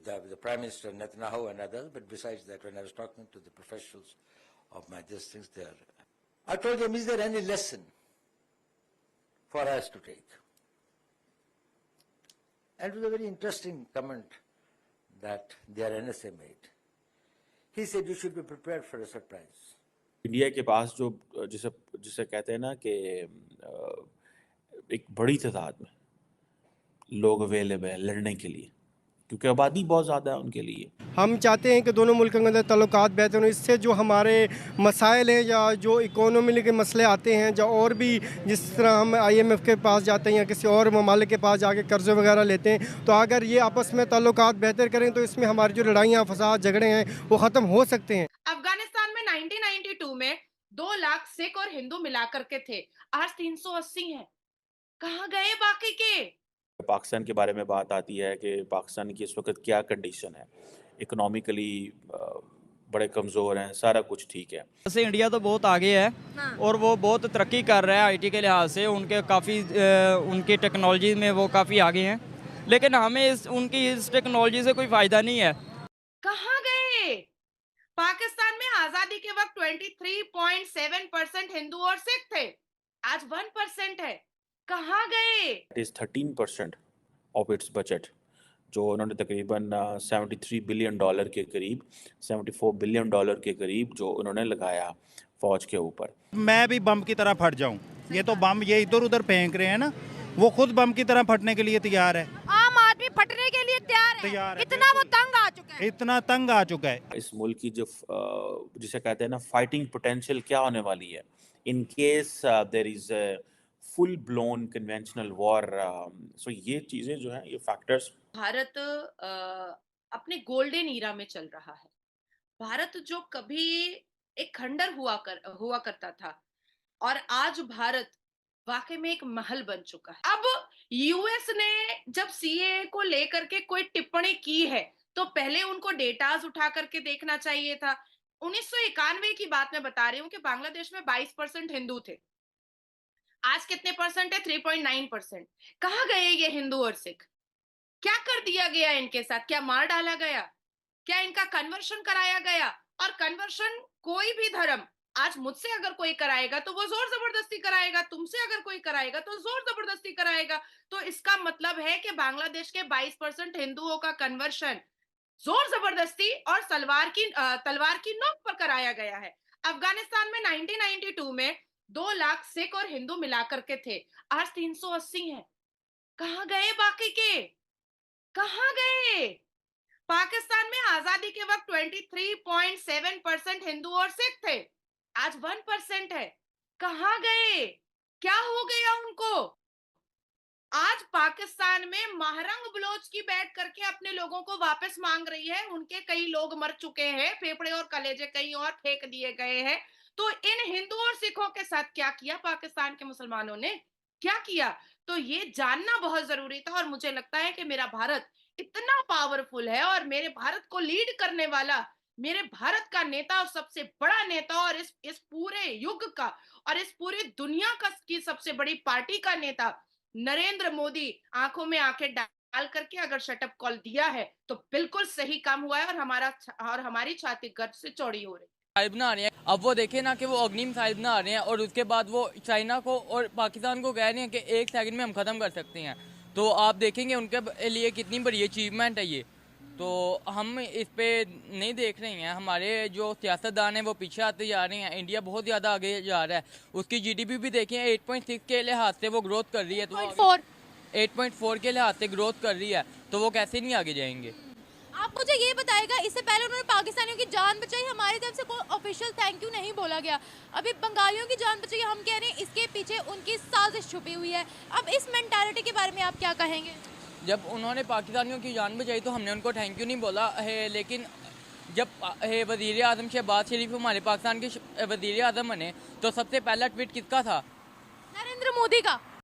the Prime Minister Netanyahu and others, but besides that, when I was talking to the professionals of my things there, I told them, is there any lesson for us to take? And it was a very interesting comment that their NSA made. He said, you should be prepared for a surprise. India के पास जो जिसे कहते हैं ना कि एक बड़ी तादाद में लोग अवेलेबल है लड़ने के लिए, क्योंकि आबादी बहुत ज़्यादा है उनके लिए। हम चाहते हैं कि दोनों मुल्कों के अंदर ताल्लुकात बेहतर हों, इससे जो हमारे मसाइल हैं या जो इकोनॉमी के मसले आते हैं, या और भी जिस तरह हम IMF के पास जाते हैं या किसी और ममालिक के पास जाके कर्ज़े वगैरह लेते हैं, तो अगर ये आपस में ताल्लुकात बेहतर करें तो इसमें हमारी जो लड़ाइयाँ फसाद झगड़े हैं वो ख़त्म हो सकते हैं। अफगानिस्तान में 1992 में 2 लाख सिख और हिंदू मिलाकर के थे, आज 380 हैं। कहाँ गए बाकी के? पाकिस्तान के बारे में बात आती है कि पाकिस्तान की इस वक्त क्या कंडीशन है, इकोनॉमिकली बड़े कमज़ोर हैं, सारा कुछ ठीक है। वैसे इंडिया तो बहुत आगे है। हाँ। और वो बहुत तरक्की कर रहा है IT के लिहाज से, उनके काफ़ी उनकी टेक्नोलॉजी में वो काफ़ी आगे हैं, लेकिन हमें उनकी इस टेक्नोलॉजी से कोई फ़ायदा नहीं है। कहाँ गए? पाकिस्तान में आज़ादी के वक्त 23.7% हिंदू और सिख थे, आज 1% है। कहाँ गए? It is 13% of its budget, जो उन्होंने तकरीबन $73 बिलियन के करीब, $74 बिलियन के करीब जो उन्होंने लगाया फौज के ऊपर। मैं भी बम की तरह फट जाऊं, ये तो बम ये इधर उधर फेंक रहे हैं ना, वो खुद बम की तरह फटने के लिए तैयार है। आम आदमी फटने के लिए तैयार है। इतना वो तंग आ चुका है, इतना तंग आ चुका है। इस मुल्क की जो जिसे कहते हैं ना फाइटिंग पोटेंशियल क्या होने वाली है in case there is full blown conventional war. So ये चीजें जो हैं, ये फैक्टर्स। भारत अपने गोल्डन ईरा में चल रहा है। भारत जो कभी एक खंडर हुआ करता था, और आज भारत वाकई में एक महल बन चुका है। अब यूएस ने जब CAA को लेकर के कोई टिप्पणी की है, तो पहले उनको डेटाज उठा करके देखना चाहिए था। 1991 की बात मैं बता रही हूँ कि बांग्लादेश में 22% हिंदू थे, आज कितने परसेंट है? 3.9%। कहाँ गए ये हिंदू और सिख? क्या कर दिया गया इनके साथ? क्या मार डाला गया? क्या इनका कन्वर्शन कराया गया? और कन्वर्शन कोई भी धर्म, आज मुझसे अगर कोई कराएगा तो वो जोर जबरदस्ती कराएगा, तुमसे अगर कोई कराएगा तो जोर जबरदस्ती कराएगा। तो इसका मतलब है कि बांग्लादेश के 22% हिंदुओं का कन्वर्शन जोर जबरदस्ती और तलवार की नोक पर कराया गया है। अफगानिस्तान में 1992 में 2 लाख सिख और हिंदू मिलाकर के थे, आज 380 हैं। कहाँ गए बाकी के? कहाँ गए? पाकिस्तान में आजादी के वक्त 23.7% हिंदू और सिख थे, आज 1% है। कहाँ गए? क्या हो गया उनको? आज पाकिस्तान में महरंग बलोच की बैठ करके अपने लोगों को वापस मांग रही है। उनके कई लोग मर चुके हैं, फेफड़े और कलेजे कहीं और फेंक दिए गए हैं। तो इन हिंदू और सिखों के साथ क्या किया पाकिस्तान के मुसलमानों ने? क्या किया? तो ये जानना बहुत जरूरी था। और मुझे लगता है कि मेरा भारत इतना पावरफुल है, और मेरे भारत को लीड करने वाला, मेरे भारत का नेता और सबसे बड़ा नेता, और इस पूरे युग का और इस पूरी दुनिया की सबसे बड़ी पार्टी का नेता नरेंद्र मोदी आंखों में आंखें डाल करके अगर शटअप कॉल दिया है तो बिल्कुल सही काम हुआ है, और हमारी छाती गर्व से चौड़ी हो रही है। साहिब बना रहे हैं, अब वो देखे ना कि वो अग्निम साहिब बना रहे हैं, और उसके बाद वो चाइना को और पाकिस्तान को कह रहे हैं कि 1 सेकंड में हम खत्म कर सकते हैं। तो आप देखेंगे उनके लिए कितनी बड़ी अचीवमेंट है ये। तो हम इस पे नहीं देख रहे हैं, हमारे जो सियासतदान हैं वो पीछे आते जा रहे हैं। इंडिया बहुत ज़्यादा आगे जा रहा है, उसकी GDP भी देखें 8.6 के लिहाज से वो ग्रोथ कर रही है, तो 8.4 के लिहाज से ग्रोथ कर रही है, तो वो कैसे नहीं आगे जाएंगे? आप मुझे ये बताएगा, इससे पहले उन्होंने पाकिस्तानियों की जान बचाई, हमारी तरफ से कोई ऑफिशियल थैंक यू नहीं बोला गया। अभी बंगालियों की जान बचाई, हम कह रहे हैं इसके पीछे उनकी साजिश छुपी हुई है। अब इस मेंटालिटी के बारे में आप क्या कहेंगे? जब उन्होंने पाकिस्तानियों की जान बचाई तो हमने उनको थैंक यू नहीं बोला है, लेकिन जब वज़ीर आज़म शहबाज शरीफ हमारे पाकिस्तान के वज़ीर आज़म बने तो सबसे पहला ट्वीट किसका था? नरेंद्र मोदी का।